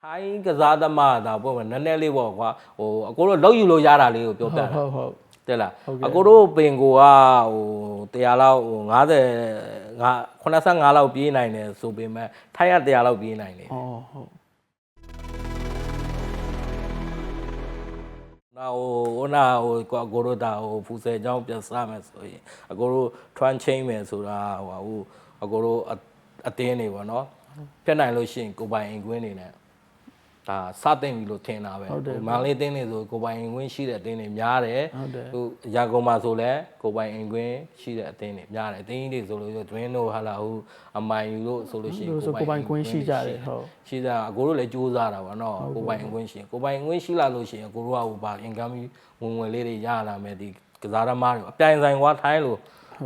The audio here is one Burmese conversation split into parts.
ဟိုင်းကစားသမားဒါပေါ့နည်းနည်းလေးပေါ့ကွာဟိုအကိုတို့လောက်ယူလို့ရတာလေးကိုပြောပြတာဟုတ်တဲ့လားအကိုတို့ပင်ကိုကဟို100လောက်ဟို90 85လောက်ပြေးနိုင်တယ်ဆိုပေမဲ့ထိုင်းက100လောက်ပြေးနိုင်တယ်ဟုတ်နာဟိုအကိုတို့ဒါဟိုဖူဆယ်ကြောင်းပြန်စားမယ်ဆိုရင်အကိုတို့ trend change မယ်ဆိုတာဟိုအကိုတို့အတင်းနေပေါ့နော်ပြတ်နိုင်လို့ရှိရင်ကိုပိုင်အင်ကွင်းနေနဲ့ဒါစတင်ပြီလို့ထင်တာပဲမန်လေးတင်းနေဆိုကိုပိုင်အင်ကွင်းရှိတဲ့အတင်းတွေများတယ်ဟိုရာကုန်မှာဆိုလဲကိုပိုင်အင်ကွင်းရှိတဲ့အတင်းတွေများတယ်အတင်းကြီးတွေဆိုလို့ twin တို့ဟာလာဟိုအမိုင်ယူလို့ဆိုလို့ရှိရင်ကိုပိုင်ကွင်းရှိကြတယ်ဟုတ်ရှိတာအကိုတို့လည်းစူးစမ်းတာပါနော်ကိုပိုင်အင်ကွင်းရှိကိုပိုင်အင်ကွင်းရှိလာလို့ရှိရင်အကိုတို့ကဟိုပါ income ဝင်ဝင်လေးတွေရလာမယ်ဒီကစားသမားတွေအပြိုင်ဆိုင်ကွာထိုင်းလို့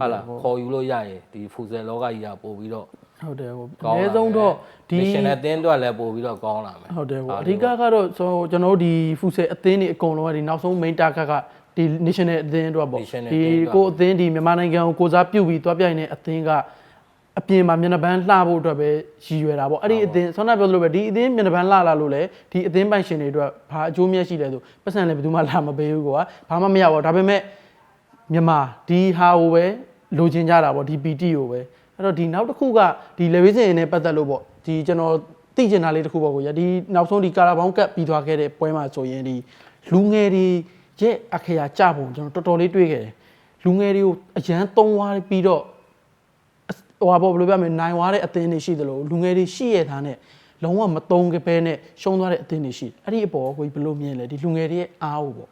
ဟာလာခေါ်ယူလို့ရရင်ဒီဖူဆယ်လောကကြီးကပို့ပြီးတော့ဟုတ်တယ်ဟိုအနည်းဆုံးတော့ဒီ national အသင်းအတွက်လည်းပို့ပြီးတော့ကောင်းလာမယ်ဟုတ်တယ်ဟိုအဓိကကတော့ကျွန်တော်တို့ဒီဖူဆယ်အသင်းတွေအကုန်လုံးကဒီနောက်ဆုံး main target ကဒီ national အသင်းအတွက်ပေါ့ဒီကိုအသင်းဒီမြန်မာနိုင်ငံကိုကိုစားပြုတ်ပြီးတွားပြိုင်တဲ့အသင်းကအပြင်မှာမျက်နှာပန်းလှဖို့အတွက်ပဲရည်ရွယ်တာပေါ့အဲ့ဒီအသင်းဆောင်းနာပြောသလိုပဲဒီအသင်းမျက်နှာပန်းလှလာလို့လေဒီအသင်းပိုင်ရှင်တွေအတွက်ဘာအကျိုးမြတ်ရှိလဲဆိုပတ်စံလည်းဘယ်သူမှလာမပေးဘူးကွာဘာမှမရပါဘူးဒါပေမဲ့မြန်မာဒီဟာကိုပဲလိုချင်ကြတာပေါ့ဒီ PT ကိုပဲအဲ့တော့ဒီနောက်တစ်ခုကဒီ level စဉ်နဲ့ပတ်သက်လို့ပေါ့ဒီကျွန်တော်သိချင်တာလေးတစ်ခုပေါ့ကိုရဒီနောက်ဆုံးဒီကာရာဘောင်းကပ်ပြီးသွားခဲ့တဲ့ပွဲမှာဆိုရင်ဒီလူငယ်တွေရဲ့အခရာကြပုံကျွန်တော်တော်တော်လေးတွေ့ခဲ့တယ်လူငယ်တွေကိုအရန်သုံးသွားပြီးတော့ဟိုပါဘယ်လိုပြောမလဲနိုင်သွားတဲ့အသင်းတွေရှိသလိုလူငယ်တွေရှိရတာနဲ့လုံးဝမသုံးကြပဲနဲ့ရှုံးသွားတဲ့အသင်းတွေရှိအဲ့ဒီအပေါ်ကိုဘယ်လိုမြင်လဲဒီလူငယ်တွေရဲ့အားကိုပေါ့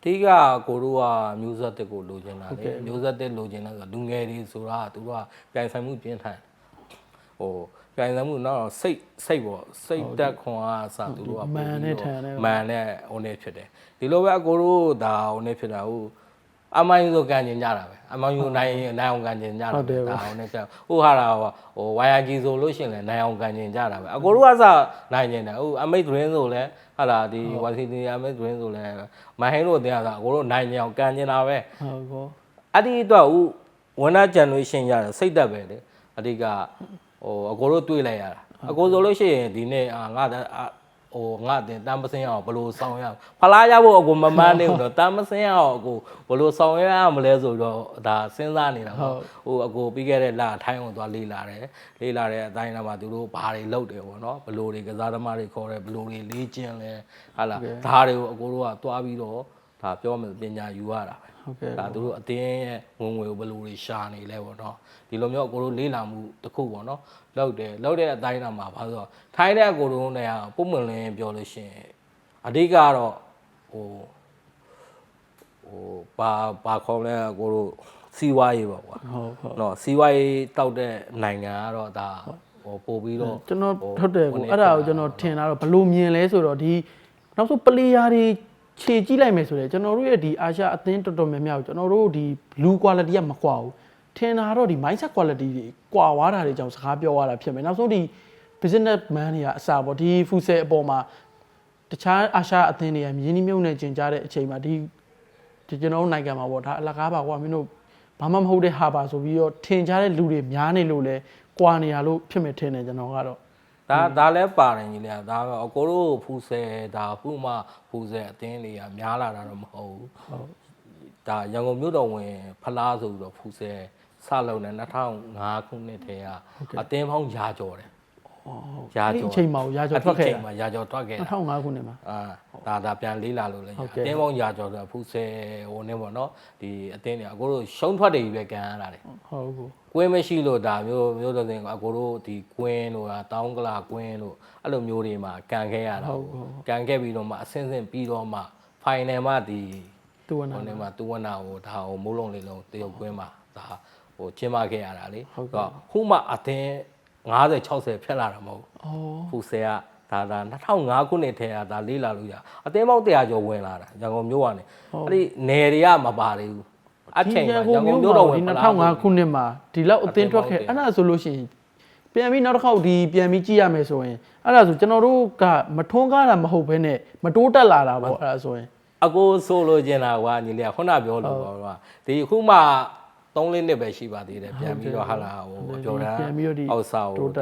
အဓိကကိုတို့ကမျိုးဆက်တက်ကိုလိုချင်တာလေမျိုးဆက်တက်လိုချင်တာဆိုလူငယ်တွေဆိုတာသူတို့ကပြိုင်ဆိုင်မှုပြင်းထန်ဟိုပြိုင်ဆိုင်မှုတော့စိတ်ပေါ့စိတ်တက်ခွန်အားအစသူတို့ကမန်နဲ့ထန်တယ်မန်နဲ့ဟိုနေဖြစ်တယ်ဒီလိုပဲအကိုတို့ဒါဟိုနေဖြစ်တာဟိုအမိုင်းဆိုကန်ကျင်ကြတာပဲအမိုင်းယူနိုင်အောင်ကန်ကျင်ကြတာဒါဟိုနေချက်ဟိုဟာတာဟို YG ဆိုလို့ရှိရင်လည်းနိုင်အောင်ကန်ကျင်ကြတာပဲအကိုတို့ကစနိုင်ကျင်တယ်ဟိုအမိတ် dream ဆိုလည်းဟာလာဒီ YCD အမိတ် dream ဆိုလည်းမဟင်းတို့တရားဆိုအကိုတို့နိုင်ကျင်အောင်ကန်ကျင်တာပဲဟုတ်ကောအဲ့ဒီအတွက်ဟိုဝန်ထမ်း generation ရတယ်စိတ်သက်ပဲလေအဓိကဟိုအကိုတို့တွေးလိုက်ရတာအကိုဆိုလို့ရှိရင်ဒီနေ့ငါဟိုငါတင်တမ်းမစင်းအောင်ဘလို့ဆောင်ရဖလားရဖို့အကိုမမန်းနေဘူးတော့တမ်းမစင်းအောင်အကိုဘလို့ဆောင်ရမလဲဆိုတော့ဒါစဉ်းစားနေတာပေါ့ဟိုအကိုပြီးခဲ့တဲ့လထိုင်းအောင်သွားလေးလာတဲ့အတိုင်းလာမှာသူတို့ဘာတွေလုပ်တယ်ပေါ့နော်ဘလို့တွေကစားသမားတွေခေါ်တယ်ဘလို့တွေလေးကျင်းလဲဟာလာဒါတွေကိုအကိုတို့ကသွားပြီးတော့ဒါပြောမယ်ပညာယူရတာပဲဟုတ်ကဲ့ဒါသူတို့အတင်းရဲ့ဝင်ငွေကိုဘယ်လိုတွေရှာနေလဲပေါ့နော်ဒီလိုမျိုးအကိုတို့လေးလာမှုတစ်ခုပေါ့နော်လောက်တဲ့အတိုင်းလာမှာဘာလို့ဆိုထိုင်းတဲ့အကိုတို့နဲ့ပုံမှန်လင်းပြောလို့ရှိရင်အဓိကတော့ဟိုဘာခေါ်လဲအကိုတို့စီးပွားရေးပေါ့ကွာဟုတ်နော်စီးပွားရေးတောက်တဲ့နိုင်ငံကတော့ဒါဟိုပို့ပြီးတော့ကျွန်တော်ထုတ်တယ်ကိုအဲ့ဒါကိုကျွန်တော်ထင်တာတော့ဘလို့မြင်လဲဆိုတော့ဒီနောက်ဆုံးပလေယာတွေခြေကြည့်လိုက်မယ်ဆိုတော့ကျွန်တော်တို့ရဲ့ဒီအာရှအသင်းတော်တော်များများကိုကျွန်တော်တို့ဒီ blue quality ကမကွာဘူးထင်တာတော့ဒီ mindset quality တွေကွာသွားတာတွေကြောင့်စကားပြောရတာဖြစ်မယ်နောက်ဆုံးဒီ business man တွေကအစားပေါ့ဒီ futsal အပေါ်မှာတခြားအာရှအသင်းတွေကမြင်းနှီးမြုပ်နှံကျင်ကြတဲ့အချိန်မှာဒီကျွန်တော်တို့နိုင်ငံမှာပေါ့ဒါအလကားပါကွာမင်းတို့ဘာမှမဟုတ်တဲ့ဟာပါဆိုပြီးတော့ထင်ကြတဲ့လူတွေများနေလို့လဲကွာနေရလို့ဖြစ်မယ်ထင်တယ်ကျွန်တော်ကတော့ဒါလည်းပါတယ်ကြီးလေဒါကအကိုတို့ဖူဆယ်ဒါခုမှဖူဆယ်အတင်းတွေကများလာတာတော့မဟုတ်ဘူးဟုတ်ဒါရန်ကုန်မြို့တော်ဝင်ဖလားဆိုပြီးတော့ဖူဆယ်စလုံးနဲ့2005ခုနှစ်တည်းကအတင်းပေါင်းရာကျော်တယ်ရာကျော်အချိန်မှာရာကျော်ထွက်ခဲ့တာရာကျော်ထွက်ခဲ့2005ခုနှစ်မှာဒါပြန်လေးလာလို့လည်းအတင်းပေါင်းရာကျော်ဆိုဖူဆယ်ဟိုနေပေါ့နော်ဒီအတင်းတွေအကိုတို့ရှုံးထွက်တယ်ကြီးပဲကန်ရတာတယ်ဟုတ်ကူကွင်းမရှိလို့ဒါမျိုးတော်စင်အကိုတို့ဒီကွင်းတို့တောင်းကလာကွင်းတို့အဲ့လိုမျိုးတွေမှာကန်ခဲ့ရတာကန်ခဲ့ပြီးတော့မှအဆင့်ပြီးတော့မှ final မှာဒီတူဝနာမှာတူဝနာကိုဒါဟိုမိုးလုံးလေးလုံးတရုတ်ကွင်းမှာဒါဟိုကျင်းပခဲ့ရတာလေဟုတ်ကဲ့ခုမှအသင်း50 60ဖြတ်လာတာမဟုတ်ဘူးဖူဆယ်ကဒါ2005ခုနှစ်ထဲကဒါလေးလာလို့ရအသင်းပေါင်း100ကျော်ဝင်လာတာရန်ကုန်မြို့ကနေအဲ့ဒီနယ်တွေကမပါသေးဘူးအချိန်မှာရန်ကုန်မြို့တော်ဝင်2005ခုနှစ်မှာဒီလောက်အသင်းထွက်ခဲ့အဲ့ဒါဆိုလို့ရှိရင်ပြန်ပြီးနောက်တစ်ခေါက်ဒီပြန်ပြီးကြည့်ရမယ်ဆိုရင်အဲ့ဒါဆိုကျွန်တော်တို့ကမထွန်းကားတာမဟုတ်ဘဲနဲ့မတိုးတက်လာတာပေါ့အဲ့ဒါဆိုရင်အကိုဆိုလို့ကျင်တာကွာညီလေးကခုနပြောလို့ပေါ့ကွာဒီအခုမှ 3 နှစ်ပဲရှိပါသေးတယ်ပြန်ပြီးတော့ဟာလာဟိုပြောတာအောက်စာကိုဒါ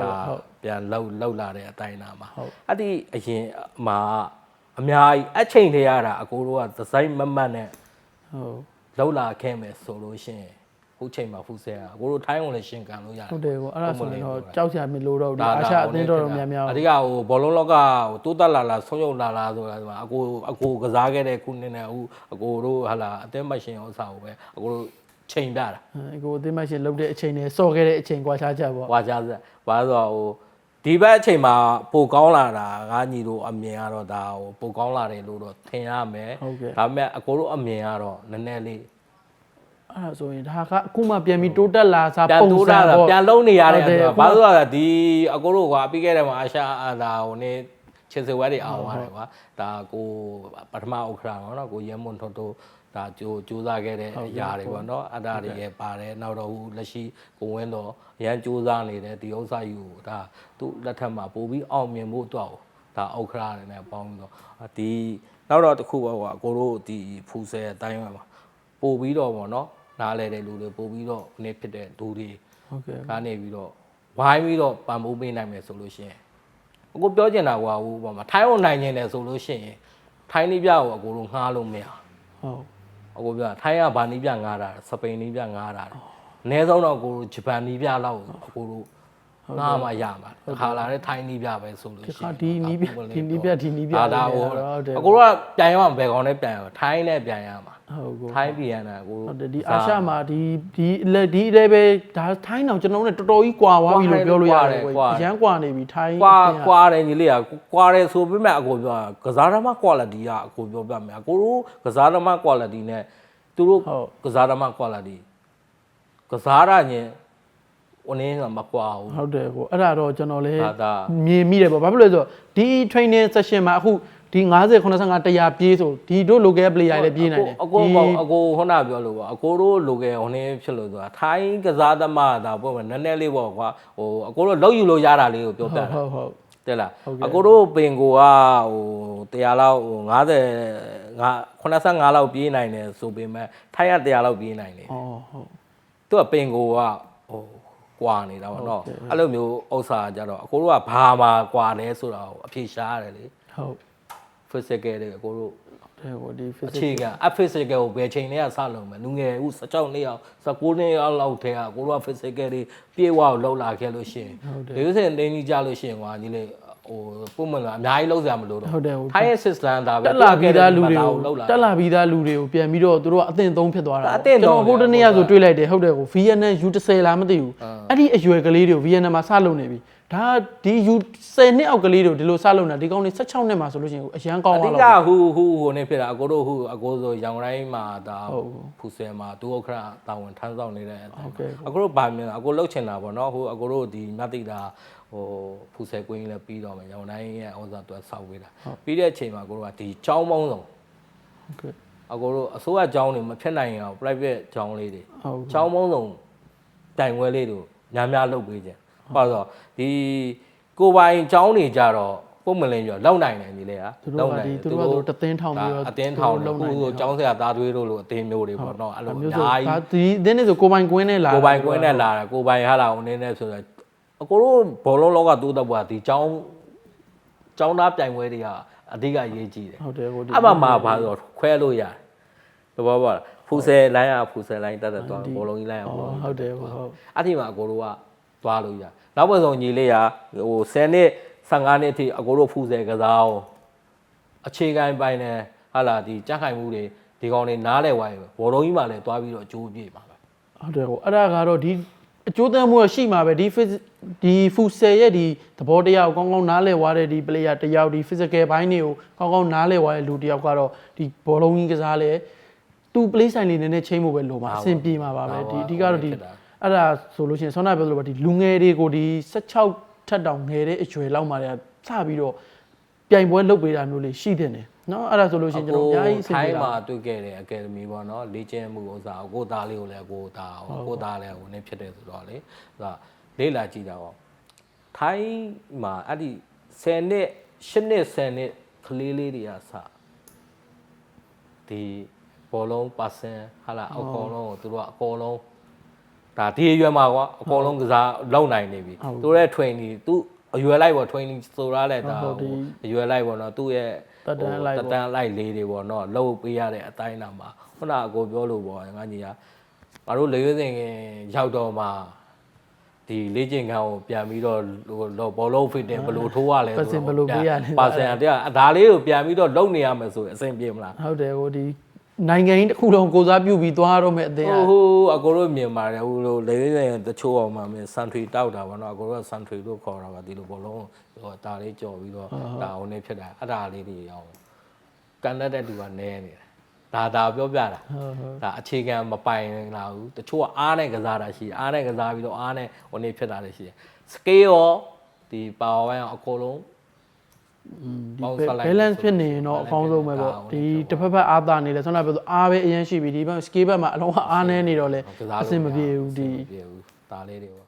ပြန်လောက်လာတဲ့အတိုင်းနာမှာအဲ့ဒီအရင်မှာအများကြီးအချိန်တည်းရတာအကိုတို့ကဒီဇိုင်းမတ်နဲ့လောက်လာခဲ့မယ်ဆိုလို့ရှိရင်ခုချိန်မှာဖူးဆဲအကိုတို့ထိုင်းဝင်လည်းရှင်ကန်လို့ရတယ်ဟုတ်တယ်ကိုအဲ့ဒါဆိုရင်တော့ကြောက်စရာမလိုတော့ဘူးအာရှအသင်းတော်များများအဓိကဟိုဘောလုံးလောကဟိုတိုးတက်လာဆုံးယုံလာဆိုတာဒီမှာအကိုကစားခဲ့တဲ့ခုနှစ်နဲ့အခုအကိုတို့ဟာလာအသင်းမရှင်ဥစ္စာကိုပဲအကိုတို့ချိန်ပြတာအကိုအသင်းမရှင်လုပ်တဲ့အချိန်နဲ့စော့ခဲ့တဲ့အချိန်ကွာခြားချက်ပေါ့ကွာခြားချက်ဘာလို့ဆိုတော့ဟိုဒီဘက်အချိန်မှာပိုကောင်းလာတာငါညီတို့အမြင်ကတော့ဒါဟိုပိုကောင်းလာတယ်လို့တော့ထင်ရမယ်ဒါပေမဲ့အကိုတို့အမြင်ကတော့နည်းနည်းလေးအဲ့ဒါဆိုရင်ဒါကအခုမှပြန်ပြီးတိုးတက်လာစားပုံစံပေါ့ပြန်လုံးနေရတယ်ဆိုတာဘာလို့လဲဒီအကိုတို့ကပြီးခဲ့တဲ့မှာအာရှဒါဟိုနေ့ချစ်စဝဲတွေအောင်ရတယ်ကွာဒါကိုပထမဥက္ခရာနော်ကိုရဲမွန်ထွန်းတို့ဒါကြိုးစားခဲ့တဲ့အရာတွေပေါ့နော်အတားတွေရပါတယ်နောက်တော့ဟိုလက်ရှိကိုဝင်းတော်ရန်ကြိုးစားနေတဲ့ဒီဥစ္စာယူဒါသူ့လက်ထက်မှာပို့ပြီးအောင်မြင်ဖို့အတွက်ဒါဥက္ခရာတွေနဲ့ပေါင်းပြီးတော့ဒီနောက်တော့တစ်ခုပေါ့ကွာကိုတို့ဒီဖူဆဲအတိုင်းမှာပို့ပြီးတော့ပေါ့နော်နားလဲတဲ့လူတွေပို့ပြီးတော့နေဖြစ်တဲ့ဒူတွေကနေပြီးတော့ဝိုင်းပြီးတော့ပံပိုးပေးနိုင်မယ်ဆိုလို့ရှိရင်အခုပြောချင်တာကဟိုပေါ့မှာထိုင်းအောင်နိုင်နေတယ်ဆိုလို့ရှိရင်ထိုင်းနေပြကိုအကိုတို့ငှားလို့မရဟုတ်အကိုပြောထိုင်းကဗာနီးပြငှားတာစပိန်နီးပြငှားတာအနည်းဆုံးတော့အကိုတို့ဂျပန်နီးပြလောက်အကိုတို့ငှားမှရမှာခါလာတဲ့ထိုင်းနီးပြပဲဆိုလို့ရှိရင်ဒီနီးပြဒါဟိုအကိုတို့ကပြန်ရမှာဘယ်ကောင်နဲ့ပြန်ရမှာထိုင်းနဲ့ပြန်ရမှာဟုတ်ကောထိုင်းပြန်တာကိုဟုတ်တယ်ဒီအာရှမှာဒီလည်းဒါထိုင်းတော့ကျွန်တော်တို့တော်တော်ကြီးကွာသွားပြီလို့ပြောလို့ရတယ်ကွာအရန်ကွာနေပြီထိုင်းကွာတယ်ညီလေးကကွာတယ်ဆိုပေမဲ့အကိုပြောကစားသမား quality ကအကိုပြောပြမယ်အကိုတို့ကစားသမား quality နဲ့သူတို့ကစားသမား quality ကစားရရင်ဝင်နေတာမကွာဘူးဟုတ်တယ်ကိုအဲ့ဒါတော့ကျွန်တော်လည်းမြင်မိတယ်ပေါ့ဘာဖြစ်လို့လဲဆိုတော့ဒီ training session မှာအခုဒီ90 85 100ပြေးဆိုဒီတို့ local player တွေလည်းပြေးနိုင်တယ်အကိုခုနပြောလို့ပေါ့အကိုတို့ local ဟိုနေဖြစ်လို့ဆိုတာထိုင်းကစားသမားဒါပေါ့နည်းနည်းလေးပေါ့ကွာဟိုအကိုတို့လောက်ယူလို့ရတာလေးကိုပြောပြတာဟုတ်တဲ့လားအကိုတို့ပင်ကိုကဟို100လောက်ဟို85လောက်ပြေးနိုင်တယ်ဆိုပေမဲ့ထိုင်းက100လောက်ပြေးနိုင်တယ်ဟုတ်သူကပင်ကိုကဟိုကွာနေတာပေါ့နော်အဲ့လိုမျိုးဥစ္စာကြတော့အကိုတို့ကဘာမှာကွာလဲဆိုတာကိုအဖြေရှားရတယ်လေဟုတ်physical တွေအကိုတို့တဲ့ဟိုဒီ အခြေခံ physical ကိုဘယ်ချိန်နဲ့စလုံးမယ်လူငယ်ဦး16နှစ်အောင်19နှစ်အောင်လောက်ထဲကကိုတို့က physical တွေပြေဝအောင်လောက်လာခဲ့လို့ရှိရင်ဒီဥစဉ်တင်းကြီးကြလို့ရှိရင်ကွာညီလေးဟိုပုံမှန်ကအများကြီးလောက်စရာမလိုတော့ဟုတ်တယ်ထိုင်းရဲ့ system ဒါပဲတက်လာပြီးသားလူတွေကိုတက်လာပြီးသားလူတွေကိုပြန်ပြီးတော့သူတို့ကအသင့်သုံးဖြစ်သွားတာကျွန်တော်ဟိုတနေ့ကဆိုတွေ့လိုက်တယ်ဟုတ်တယ်ကို VNN U10 လားမသိဘူးအဲ့ဒီအရွယ်ကလေးတွေကို VNN မှာစလုပ်နေပြီဒါဒီ U10 နှစ်အောက်ကလေးတွေဒီလိုစလုပ်နေတာဒီကောင်တွေ16နှစ်မှာဆိုလို့ရှိရင်အရန်ကောင်းသွားတော့အဓိကဟိုနေဖြစ်တာအကိုတို့အကိုဆိုရောင်တိုင်းမှာဒါဖူဆယ်မှာဒုဥက္ခရာတာဝန်ထမ်းဆောင်နေတဲ့အကိုတို့ဗာမြင်တာအကိုလှုပ်ချင်တာပေါ့နော်ဟိုအကိုတို့ဒီမြတ်တိတာဟိုဖူဆယ်ကွင်းလည်းပြီးတော့မယ်ရောင်တိုင်းရဲ့ဩဇာသူဆောက်ပေးတာပြီးတဲ့အချိန်မှာအကိုတို့ကဒီကျောင်းပေါင်းစုံအကိုတို့အစိုးရကျောင်းတွေမဖြစ်နိုင်အောင် private ကျောင်းလေးတွေကျောင်းပေါင်းစုံတိုင်ဝဲလေးတို့များလုပ်ပေးကြပါတော့ဒီကိုပိုင်ကျောင်းနေကြတော့ပုံမလင်းပြောလောက်နိုင်တယ်ညီလေးဟာလောက်နိုင်သူတို့တသင်းထောင်ပြီးတော့အတင်းထောင်လို့ခုကျောင်းဆရာသားသွေးတို့လိုအတင်းမျိုးတွေပေါ့နော်အဲ့လိုအများကြီးဒီအတင်းနေဆိုကိုပိုင်ကွင်းနဲ့လာကိုပိုင်ကွင်းနဲ့လာတယ်ကိုပိုင်ဟာလာဦးနေနဲ့ဆိုတော့အကိုတို့ဘောလုံးလောကတိုးတက်ဖို့ကဒီကျောင်းသားပြိုင်ပွဲတွေကအဓိကအရေးကြီးတယ်ဟုတ်တယ်ကိုဒီအမှမှာဘာလို့ခွဲလို့ရတယ်သဘောပေါက်လားဖူဆယ်လိုင်းဖူဆယ်လိုင်းတက်တက်သွားဘောလုံးကြီးလိုင်းဘောလုံးဟုတ်တယ်ဟုတ်အဲ့ဒီမှာအကိုတို့ကသွားလို့ရနောက်ဘက်ဆုံးညီလေးကဟို10နှစ်15နှစ်အထိအကိုတို့ဖူဆယ်ကစားအောင်အခြေခံပိုင်းနဲ့ဟာလာဒီကြက်ခိုင်မှုတွေဒီကောင်တွေနားလဲဝိုင်းဘောလုံးကြီးမှလည်းသွားပြီးတော့အကျိုးပြည့်ပါပဲဟုတ်တယ်ဟိုအဲ့ဒါကတော့ဒီအကျိုးသက်မှုရှိမှာပဲဒီဖူဆယ်ရဲ့ဒီသဘောတရားကိုကောင်းကောင်းနားလဲသွားတဲ့ဒီ player တယောက်ဒီ physical ဘိုင်းတွေကိုကောင်းကောင်းနားလဲသွားတဲ့လူတယောက်ကတော့ဒီဘောလုံးကြီးကစားလဲသူ play style လေးနည်းနည်းချိန်ဖို့ပဲလိုမှာအဆင်ပြေမှာပါပဲဒီအဓိကတော့ဒီအဲ့ဒါဆိုလို့ရှိရင်ဆောနာပြောလို့ပါဒီလူငယ်တွေကိုဒီ16ထက်တောင်ငယ်တဲ့အရွယ်လောက်မှလည်းစပြီးတော့ပြိုင်ပွဲလုပ်ပေးတာမျိုးလေးရှိတဲ့နေเนาะအဲ့ဒါဆိုလို့ရှိရင်ကျွန်တော်အများကြီးအဆင်ပြေတာထိုင်းမှာတွေ့ခဲ့တဲ့အကယ်ဒမီပေါ့เนาะလေ့ကျင့်မှုဥစ္စာကိုသားလေးကိုလည်းကိုသားလည်းဟိုနေဖြစ်တယ်ဆိုတော့လေဒါလေ့လာကြည့်တာပေါ့ထိုင်းမှာအဲ့ဒီ10နှစ်8နှစ်10နှစ်ကလေးလေးတွေကစဒီဘောလုံးပါစင်ဟာလာအကောင်လုံးကိုသူတို့ကအကောင်လုံး ဒါဒီအရွယ်မှာကွာအကုန်လုံးကစားလောက်နိုင်နေပြီသူရဲ့ training သူအရွယ်လိုက်ပေါ့ training ဆိုရလဲဒါအရွယ်လိုက်ပေါ့နော်သူ့ရဲ့တက်တန်းလိုက်လေးတွေပေါ့နော်လှုပ်ပေးရတဲ့အတိုင်းအတာမှာခုနအကိုပြောလို့ပေါ့ငါညီကငါတို့လေရွေးစင်ရောက်တော့မှဒီလေ့ကျင့်ခန်းကိုပြန်ပြီးတော့ဘောလုံး fitting ဘယ်လိုထိုးရလဲဆိုတော့ပါစင်တရားဒါလေးကိုပြန်ပြီးတော့လုပ်နေရမယ်ဆိုရင်အဆင်ပြေမလားဟုတ်တယ်ဟိုဒီနိုင်ငံကြီးတစ်ခုလုံးကိုစားပြုပြီးသွားတော့မယ်အတင်းဟိုအကိုတို့မြင်ပါတယ်ဟိုလိုလေရွေးစင်တချို့အောင်မှာမင်း century တောက်တာပေါ့နော်အကိုတို့က century လို့ခေါ်တာပါဒီလိုဘောလုံးဟိုဒါလေးကြော်ပြီးတော့ဒါဟိုနေဖြစ်တာအဲ့ဒါလေးတွေအောင်ကန်တဲ့သူကနဲနေတယ်ဒါပြောပြတာဒါအခြေခံမပိုင်လာဘူးတချို့ကအားနဲ့ကစားတာရှိအားနဲ့ကစားပြီးတော့အားနဲ့ဟိုနေဖြစ်တာလည်းရှိတယ် scale ရောဒီ power ရောအကုန်လုံးbalance ဖြစ်နေရင်တော့အကောင်းဆုံးပဲပေါ့ဒီတစ်ဖက်ဖက်အားသာနေလဲဆွမ်းနာပြောဆိုအားပဲအရင်ရှိပြီဒီဘက် scale ဘက်မှာအလုံးအားနည်းနေတော့လဲအဆင်မပြေဘူးဒီဒါလေးတွေပေါ့